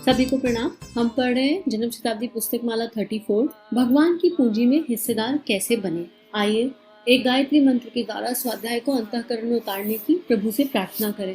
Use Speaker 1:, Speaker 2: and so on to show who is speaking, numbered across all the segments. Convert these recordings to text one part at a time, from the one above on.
Speaker 1: सभी को प्रणाम। हम पढ़ रहे हैं जन्म शताब्दी पुस्तक माला 34 भगवान की पूंजी में हिस्सेदार कैसे बने। आइए एक गायत्री मंत्र के द्वारा स्वाध्याय को अंतःकरण में उतारने की प्रभु से प्रार्थना करें।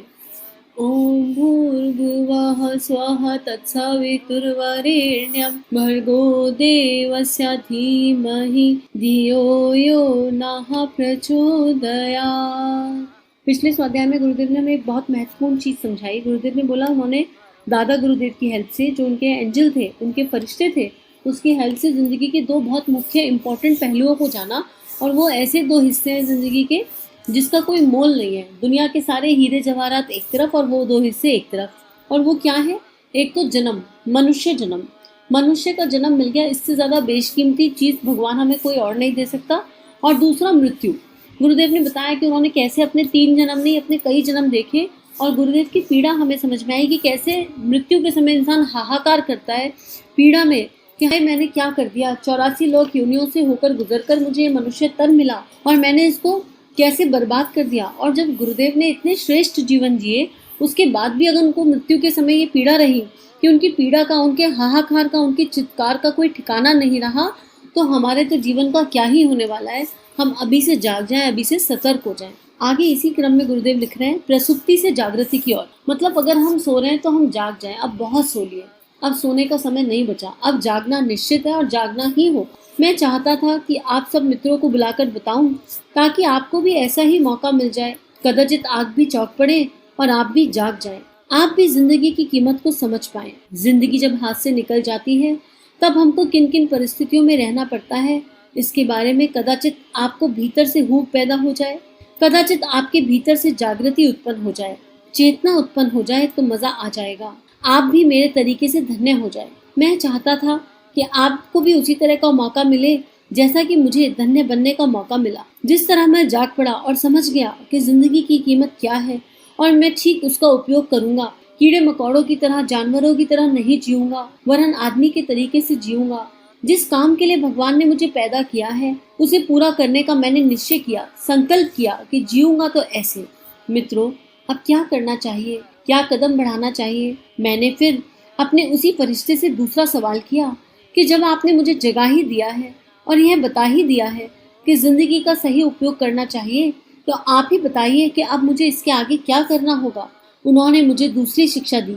Speaker 1: ओम भूर्भुवः स्वः तत्सवितुर्वरेण्यं भर्गो देवस्य धीमहि धियो यो नः प्रचोदयात्। पिछले स्वाध्याय में गुरुदेव ने हमें एक बहुत महत्वपूर्ण चीज समझाई। गुरुदेव ने बोला उन्होंने दादा गुरुदेव की हेल्प से, जो उनके एंजल थे, उनके फरिश्ते थे, उसकी हेल्प से जिंदगी के दो बहुत मुख्य इंपॉर्टेंट पहलुओं को जाना। और वो ऐसे दो हिस्से हैं जिंदगी के जिसका कोई मोल नहीं है। दुनिया के सारे हीरे जवाहरात एक तरफ और वो दो हिस्से एक तरफ। और वो क्या है? एक तो जन्म, मनुष्य जन्म। मनुष्य का जन्म मिल गया, इससे ज्यादा बेशकीमती चीज भगवान हमें कोई और नहीं दे सकता। और दूसरा मृत्यु। गुरुदेव ने बताया कि उन्होंने कैसे अपने 3 जन्म नहीं, अपने कई जन्म देखे और गुरुदेव की पीड़ा हमें समझ में आई कि कैसे मृत्यु के समय इंसान हाहाकार करता है पीड़ा में कि हाय मैंने क्या कर दिया, 84 लोक योनियों से होकर गुजरकर मुझे ये मनुष्य तन मिला और मैंने इसको कैसे बर्बाद कर दिया। और जब गुरुदेव ने इतने श्रेष्ठ जीवन जिए, उसके बाद भी अगर उनको मृत्यु के समय ये पीड़ा रही कि उनकी पीड़ा का, उनके हाहाकार का, उनकी चित्कार का कोई ठिकाना नहीं रहा, तो हमारे तो जीवन का क्या ही होने वाला है। हम अभी से जाग जाएं, अभी से सतर्क हो जाएं। आगे इसी क्रम में गुरुदेव लिख रहे हैं प्रसुप्ति से जागृति की ओर। मतलब अगर हम सो रहे हैं तो हम जाग जाएं। अब बहुत सो लिए, अब सोने का समय नहीं बचा, अब जागना निश्चित है और जागना ही हो। मैं चाहता था कि आप सब मित्रों को बुलाकर बताऊं ताकि आपको भी ऐसा ही मौका मिल जाए। कदाचित आग भी चौंक पड़े और आप भी जाग जाएं। आप भी जिंदगी की कीमत को समझ पाएं। जिंदगी जब हाथ से निकल जाती है तब हमको किन किन परिस्थितियों में रहना पड़ता है, इसके बारे में कदाचित आपको भीतर से हूब पैदा हो जाए, कदाचित आपके भीतर से जागृति उत्पन्न हो जाए, चेतना उत्पन्न हो जाए, तो मजा आ जाएगा। आप भी मेरे तरीके से धन्य हो जाए। मैं चाहता था कि आपको भी उसी तरह का मौका मिले जैसा कि मुझे धन्य बनने का मौका मिला। जिस तरह मैं जाग पड़ा और समझ गया कि जिंदगी की कीमत क्या है और मैं ठीक उसका उपयोग करूंगा। कीड़े मकोड़ों की तरह, जानवरों की तरह नहीं जीऊंगा, वरन आदमी के तरीके से जीऊंगा। जिस काम के लिए भगवान ने मुझे पैदा किया है उसे पूरा करने का मैंने निश्चय किया, संकल्प किया कि जीऊंगा तो ऐसे। मित्रों, अब क्या करना चाहिए, क्या कदम बढ़ाना चाहिए? मैंने फिर अपने उसी फरिश्ते से दूसरा सवाल किया कि जब आपने मुझे जगा ही दिया है और यह बता ही दिया है कि जिंदगी का सही उपयोग करना चाहिए, तो आप ही बताइए कि अब मुझे इसके आगे क्या करना होगा। उन्होंने मुझे दूसरी शिक्षा दी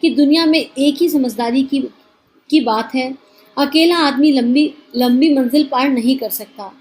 Speaker 1: कि दुनिया में एक ही समझदारी की बात है। अकेला आदमी लंबी मंजिल पार नहीं कर सकता।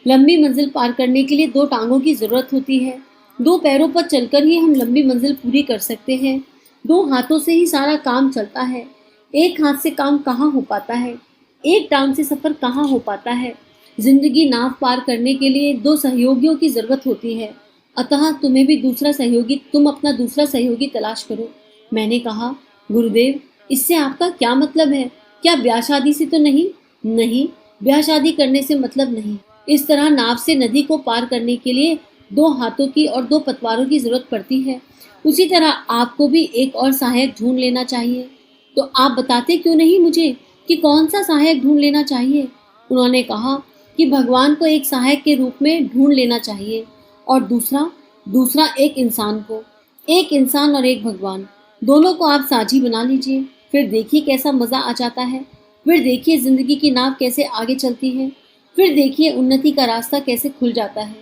Speaker 1: लंबी मंजिल पार करने के लिए 2 टांगों की जरूरत होती है। 2 पैरों पर चलकर ही हम लंबी मंजिल पूरी कर सकते हैं। 2 हाथों से ही सारा काम चलता है। एक हाथ से काम कहाँ हो पाता है, एक टांग से सफर कहाँ हो पाता है। जिंदगी नाव पार करने के लिए 2 सहयोगियों की जरूरत होती है। अतः तुम अपना दूसरा सहयोगी तलाश करो। मैंने कहा, गुरुदेव इससे आपका क्या मतलब है? क्या ब्याह शादी से तो नहीं? नहीं, ब्याह शादी करने से मतलब नहीं। इस तरह नाव से नदी को पार करने के लिए 2 हाथों की और 2 पतवारों की जरूरत पड़ती है। उसी तरह आपको भी एक और सहायक ढूंढ लेना चाहिए। तो आप बताते क्यों नहीं मुझे कि कौन सा सहायक ढूंढ लेना चाहिए? उन्होंने कहा कि भगवान को एक सहायक के रूप में ढूंढ लेना चाहिए और दूसरा एक इंसान को। एक इंसान और एक भगवान, दोनों को आप साझी बना लीजिए। फिर देखिए कैसा मजा आ जाता है। फिर देखिए जिंदगी की नाव कैसे आगे चलती है। फिर देखिए उन्नति का रास्ता कैसे खुल जाता है।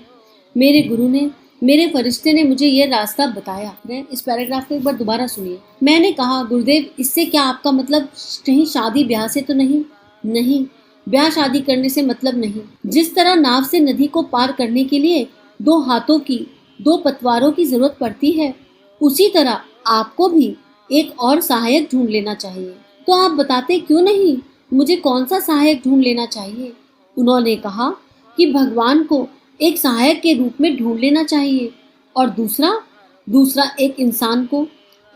Speaker 1: मेरे गुरु ने, मेरे फरिश्ते ने मुझे यह रास्ता बताया। इस पैराग्राफ को एक बार दोबारा सुनिए। मैंने कहा, गुरुदेव इससे क्या आपका मतलब कहीं शादी ब्याह से तो नहीं? नहीं, ब्याह शादी करने से मतलब नहीं। जिस तरह नाव से नदी को पार करने के लिए 2 हाथों की, 2 पतवारों की जरूरत पड़ती है, उसी तरह आपको भी एक और सहायक ढूंढ लेना चाहिए। तो आप बताते क्यों नहीं मुझे कौन सा सहायक ढूंढ लेना चाहिए? उन्होंने कहा कि भगवान को एक सहायक के रूप में ढूंढ लेना चाहिए और दूसरा एक इंसान को।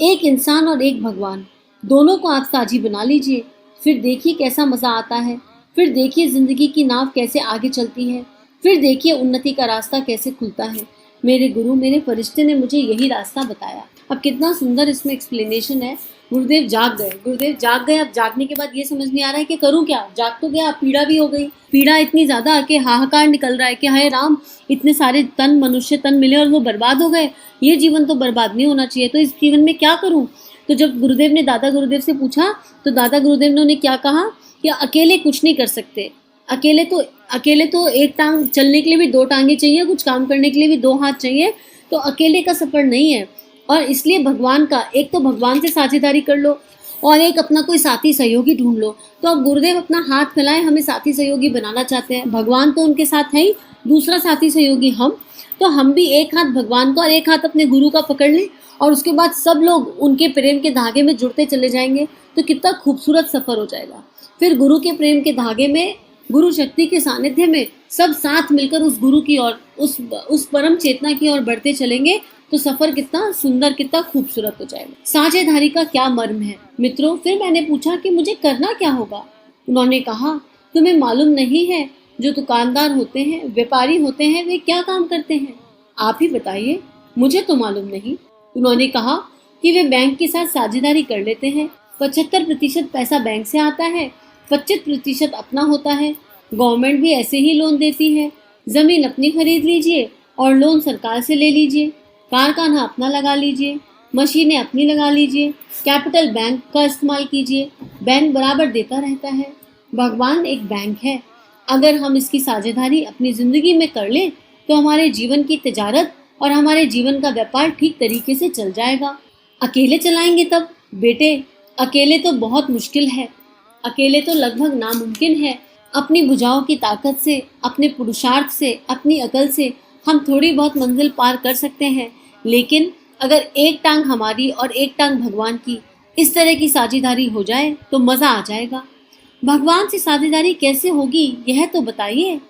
Speaker 1: एक इंसान और एक भगवान, दोनों को आप साझी बना लीजिए। फिर देखिए कैसा मजा आता है। फिर देखिए जिंदगी की नाव कैसे आगे चलती है। फिर देखिए उन्नति का रास्ता कैसे खुलता है। मेरे गुरु, मेरे फरिश्ते ने मुझे यही रास्ता बताया। अब कितना सुंदर इसमें एक्सप्लेनेशन है। गुरुदेव जाग गए। अब जागने के बाद ये समझ नहीं आ रहा है कि करूं क्या। जाग तो गया, पीड़ा भी हो गई। पीड़ा इतनी ज्यादा कि हाहाकार निकल रहा है कि हाय राम, इतने सारे मनुष्य तन मिले और वो बर्बाद हो गए। ये जीवन तो बर्बाद नहीं होना चाहिए, तो इस जीवन में क्या करूं? तो जब गुरुदेव ने दादा गुरुदेव से पूछा तो दादा गुरुदेव ने उन्हें क्या कहा कि अकेले कुछ नहीं कर सकते, अकेले तो एक टांग चलने के लिए भी दो टांगे चाहिए, कुछ काम करने के लिए भी दो हाथ चाहिए, तो अकेले का सफर नहीं है। और इसलिए भगवान का एक तो भगवान से साझेदारी कर लो और एक अपना कोई साथी सहयोगी ढूंढ लो। तो अब गुरुदेव अपना हाथ फैलाएं, हमें साथी सहयोगी बनाना चाहते हैं। भगवान तो उनके साथ है ही, दूसरा साथी सहयोगी हम, तो हम भी एक हाथ भगवान का और एक हाथ अपने गुरु का पकड़ लें और उसके बाद सब लोग उनके प्रेम के धागे में जुड़ते चले जाएंगे, तो कितना खूबसूरत सफर हो जाएगा। फिर गुरु के प्रेम के धागे में, गुरु शक्ति के सानिध्य में सब साथ मिलकर उस गुरु की ओर, उस परम चेतना की ओर बढ़ते चलेंगे, तो सफर कितना सुंदर, कितना खूबसूरत हो जाएगा। साझेदारी का क्या मर्म है मित्रों? फिर मैंने पूछा कि मुझे करना क्या होगा। उन्होंने कहा, तुम्हें मालूम नहीं है जो दुकानदार होते हैं, व्यापारी होते हैं, वे क्या काम करते हैं? आप ही बताइए, मुझे तो मालूम नहीं। उन्होंने कहा कि वे बैंक के साथ साझेदारी कर लेते हैं। 75% पैसा बैंक से आता है, 25% अपना होता है। गवर्नमेंट भी ऐसे ही लोन देती है। जमीन अपनी खरीद लीजिए और लोन सरकार से ले लीजिए, कारखाना अपना लगा लीजिए, मशीनें अपनी लगा लीजिए, कैपिटल बैंक का इस्तेमाल कीजिए, बैंक बराबर देता रहता है। भगवान एक बैंक है। अगर हम इसकी साझेदारी अपनी जिंदगी में कर लें तो हमारे जीवन की तिजारत और हमारे जीवन का व्यापार ठीक तरीके से चल जाएगा। अकेले चलाएंगे तब बेटे, अकेले तो बहुत मुश्किल है, अकेले तो लगभग नामुमकिन है। अपनी भुजाओं की ताकत से, अपने पुरुषार्थ से, अपनी अकल से हम थोड़ी बहुत मंजिल पार कर सकते हैं, लेकिन अगर एक टांग हमारी और एक टांग भगवान की, इस तरह की साझेदारी हो जाए तो मज़ा आ जाएगा। भगवान से साझेदारी कैसे होगी यह तो बताइए।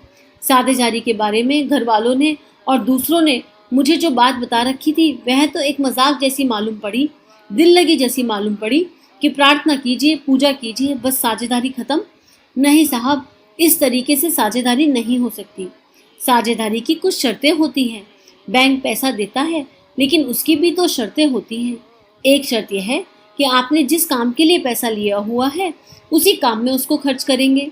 Speaker 1: साझेदारी के बारे में घर वालों ने और दूसरों ने मुझे जो बात बता रखी थी वह तो एक मजाक जैसी मालूम पड़ी, दिल लगी जैसी मालूम पड़ी कि प्रार्थना कीजिए, पूजा कीजिए, बस साझेदारी खत्म। नहीं साहब, इस तरीके से साझेदारी नहीं हो सकती। साझेदारी की कुछ शर्तें होती हैं। बैंक पैसा देता है, लेकिन उसकी भी तो शर्तें होती हैं। एक शर्त यह है कि आपने जिस काम के लिए पैसा लिया हुआ है उसी काम में उसको खर्च करेंगे।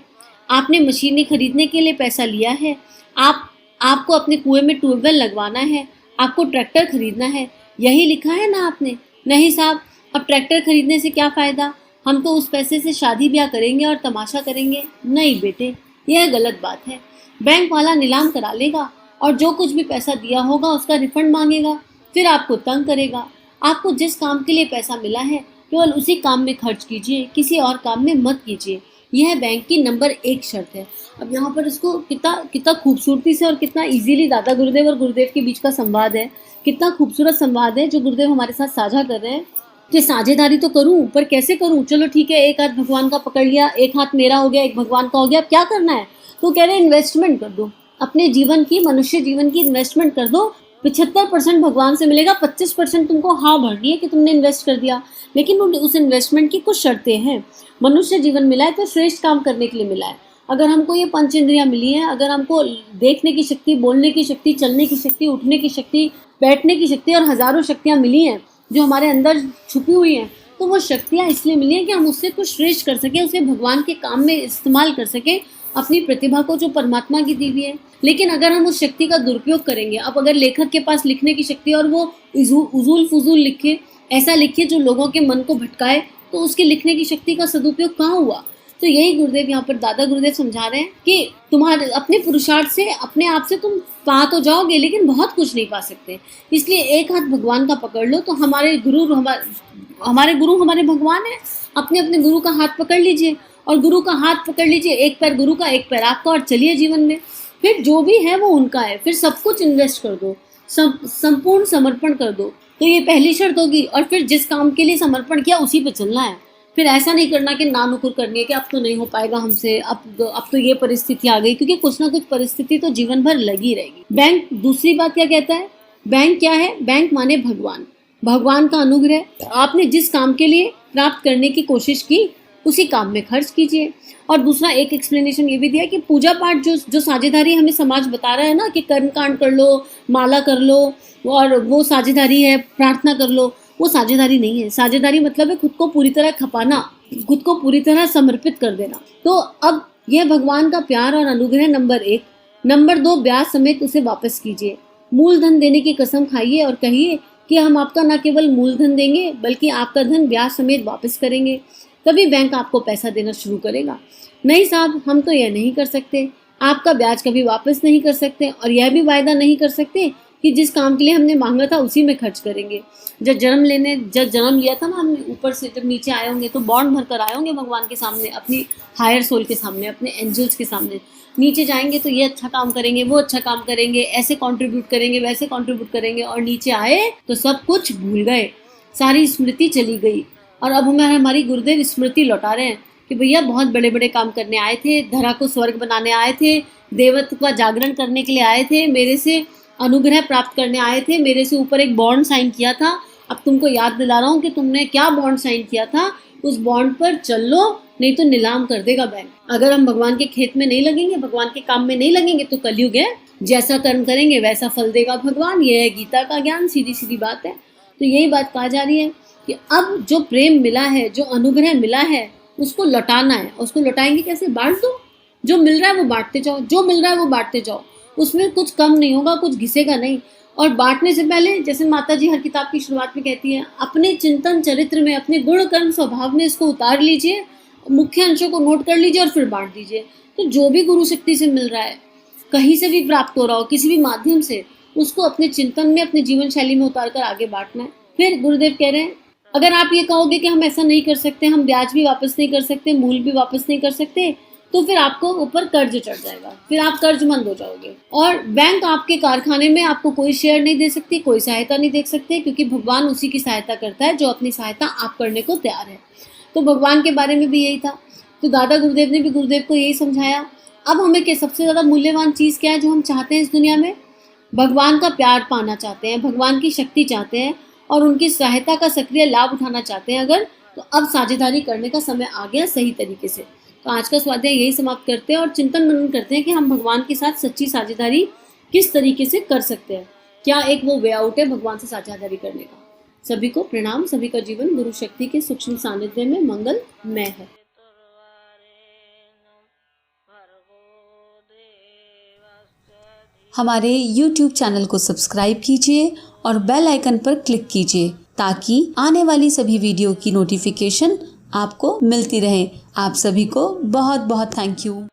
Speaker 1: आपने मशीनें खरीदने के लिए पैसा लिया है, आपको अपने कुएं में ट्यूबवेल लगवाना है, आपको ट्रैक्टर खरीदना है, यही लिखा है ना आपने? नहीं साहब, अब ट्रैक्टर खरीदने से क्या फ़ायदा, हम तो उस पैसे से शादी ब्याह करेंगे और तमाशा करेंगे। नहीं बेटे, यह गलत बात है। बैंक वाला नीलाम करा लेगा और जो कुछ भी पैसा दिया होगा उसका रिफंड मांगेगा, फिर आपको तंग करेगा। आपको जिस काम के लिए पैसा मिला है केवल उसी काम में खर्च कीजिए, किसी और काम में मत कीजिए। यह बैंक की नंबर 1 शर्त है। अब यहाँ पर इसको कितना खूबसूरती से और कितना इजीली दादा गुरुदेव और गुरुदेव के बीच का संवाद है, कितना खूबसूरत संवाद है जो गुरुदेव हमारे साथ साझा कर रहे हैं कि साझेदारी तो करूं, पर कैसे करूं? चलो ठीक है, एक हाथ भगवान का पकड़ लिया, एक हाथ मेरा हो गया, एक भगवान का हो गया, अब क्या करना है? तो कह रहे हैं इन्वेस्टमेंट कर दो, अपने जीवन की, मनुष्य जीवन की इन्वेस्टमेंट कर दो। 75% भगवान से मिलेगा, 25% तुमको हाँ भरनी है कि तुमने इन्वेस्ट कर दिया। लेकिन उस इन्वेस्टमेंट की कुछ शर्तें हैं। मनुष्य जीवन मिला है तो श्रेष्ठ काम करने के लिए मिला है। अगर हमको ये 5 इंद्रियां मिली हैं, अगर हमको देखने की शक्ति, बोलने की शक्ति, चलने की शक्ति, उठने की शक्ति, बैठने की शक्ति और हजारों शक्तियां मिली हैं जो हमारे अंदर छुपी हुई हैं, तो वो शक्तियां इसलिए मिली हैं कि हम उससे कुछ श्रेष्ठ कर सकें, उसे भगवान के काम में इस्तेमाल कर सकें, अपनी प्रतिभा को जो परमात्मा की दी हुई है। लेकिन अगर हम उस शक्ति का दुरुपयोग करेंगे, अब अगर लेखक के पास लिखने की शक्ति और वो उजूल फजूल लिखे, ऐसा लिखे जो लोगों के मन को भटकाए, तो उसके लिखने की शक्ति का सदुपयोग कहाँ हुआ? तो यही गुरुदेव यहाँ पर दादा गुरुदेव समझा रहे हैं कि तुम्हारे अपने पुरुषार्थ से, अपने आप से तुम पा तो जाओगे लेकिन बहुत कुछ नहीं पा सकते। इसलिए एक हाथ भगवान का पकड़ लो। तो हमारे गुरु हमारे भगवान है। अपने अपने गुरु का हाथ पकड़ लीजिए और गुरु का हाथ पकड़ लीजिए, एक पैर गुरु का, एक पैर आपका, और चलिए जीवन में। फिर जो भी है वो उनका है। फिर सब कुछ इन्वेस्ट कर दो, संपूर्ण समर्पण कर दो। तो ये पहली शर्त होगी। और फिर जिस काम के लिए समर्पण किया उसी पे चलना है। फिर ऐसा नहीं करना कि नानुकुर करनी है कि अब तो नहीं हो पाएगा हमसे, अब तो ये परिस्थिति आ गई, क्योंकि कुछ ना कुछ परिस्थिति तो जीवन भर लगी रहेगी। बैंक दूसरी बात क्या कहता है? बैंक क्या है? बैंक माने भगवान, भगवान का अनुग्रह। आपने जिस काम के लिए प्राप्त करने की कोशिश की उसी काम में खर्च कीजिए। और दूसरा एक एक्सप्लेनेशन ये भी दिया कि पूजा पाठ जो साझेदारी हमें समाज बता रहा है ना कि कर्म कांड कर लो, माला कर लो, और वो साझेदारी है, प्रार्थना कर लो, वो साझेदारी नहीं है। साझेदारी मतलब है खुद को पूरी तरह खपाना, खुद को पूरी तरह समर्पित कर देना। तो अब यह भगवान का प्यार और अनुग्रह नंबर 1। नंबर 2, ब्याज समेत उसे वापस कीजिए। मूलधन देने की कसम खाइए और कहिए कि हम आपका न केवल मूलधन देंगे बल्कि आपका धन ब्याज समेत वापस करेंगे, तभी बैंक आपको पैसा देना शुरू करेगा। नहीं साहब, हम तो यह नहीं कर सकते, आपका ब्याज कभी वापस नहीं कर सकते और यह भी वायदा नहीं कर सकते कि जिस काम के लिए हमने मांगा था उसी में खर्च करेंगे। जब जन्म लिया था ना हमने, ऊपर से जब नीचे आए होंगे तो बॉन्ड भर कर आए होंगे भगवान के सामने, अपनी हायर सोल के सामने, अपने एंजल्स के सामने। नीचे जाएंगे तो ये अच्छा काम करेंगे, वो अच्छा काम करेंगे, ऐसे कंट्रीब्यूट करेंगे, वैसे कंट्रीब्यूट करेंगे, और नीचे आए तो सब कुछ भूल गए, सारी स्मृति चली गई। और अब हमारी गुरुदेव स्मृति लौटा रहे हैं कि भैया बहुत बड़े बड़े काम करने आए थे, धरा को स्वर्ग बनाने आए थे, देवत्व का जागरण करने के लिए आए थे, मेरे से अनुग्रह प्राप्त करने आए थे, मेरे से ऊपर एक बॉन्ड साइन किया था। अब तुमको याद दिला रहा हूँ कि तुमने क्या बॉन्ड साइन किया था, उस बॉन्ड पर चल लो, नहीं तो नीलाम कर देगा बैंक। अगर हम भगवान के खेत में नहीं लगेंगे, भगवान के काम में नहीं लगेंगे तो कलयुग है, जैसा कर्म करेंगे वैसा फल देगा भगवान। ये है गीता का ज्ञान, सीधी सीधी बात है। तो यही बात कहा जा रही है कि अब जो प्रेम मिला है, जो अनुग्रह मिला है, उसको लौटाना है। उसको लौटाएंगे कैसे? बांट दो, जो मिल रहा है वो बांटते जाओ, जो मिल रहा है वो बांटते जाओ, उसमें कुछ कम नहीं होगा, कुछ घिसेगा नहीं। और बांटने से पहले, जैसे माता जी हर किताब की शुरुआत में कहती हैं, अपने चिंतन चरित्र में, अपने गुण कर्म स्वभाव में इसको उतार लीजिए, मुख्य अंशों को नोट कर लीजिए और फिर बांट दीजिए। तो जो भी गुरु शक्ति से मिल रहा है, कहीं से भी प्राप्त हो रहा हो, किसी भी माध्यम से, उसको अपने चिंतन में, अपने जीवन शैली में उतार कर आगे बांटना है। फिर गुरुदेव कह रहे हैं, अगर आप ये कहोगे कि हम ऐसा नहीं कर सकते, हम ब्याज भी वापस नहीं कर सकते, मूल भी वापस नहीं कर सकते, तो फिर आपको ऊपर कर्ज चढ़ जाएगा, फिर आप कर्जमंद हो जाओगे। और बैंक आपके कारखाने में आपको कोई शेयर नहीं दे सकती, कोई सहायता नहीं दे सकते, क्योंकि भगवान उसी की सहायता करता है जो अपनी सहायता आप करने को तैयार है। तो भगवान के बारे में भी यही था। तो दादा गुरुदेव ने भी गुरुदेव को यही समझाया। अब हमें क्या सबसे ज़्यादा मूल्यवान चीज़ क्या है जो हम चाहते हैं इस दुनिया में? भगवान का प्यार पाना चाहते हैं, भगवान की शक्ति चाहते हैं और उनकी सहायता का सक्रिय लाभ उठाना चाहते हैं अगर, तो अब साझेदारी करने का समय आ गया सही तरीके से। तो आज का स्वाध्याय यही समाप्त करते हैं और चिंतन मनन करते हैं कि हम भगवान के साथ सच्ची साझेदारी किस तरीके से कर सकते हैं। क्या एक वो वे आउट है भगवान से साझेदारी करने का? सभी को प्रणाम। सभी का जीवन गुरु शक्ति के सूक्ष्म सानिध्य में मंगलमय है।
Speaker 2: हमारे YouTube चैनल को सब्सक्राइब कीजिए और बेल आइकन पर क्लिक कीजिए ताकि आने वाली सभी वीडियो की नोटिफिकेशन आपको मिलती रहे। आप सभी को बहुत बहुत थैंक यू।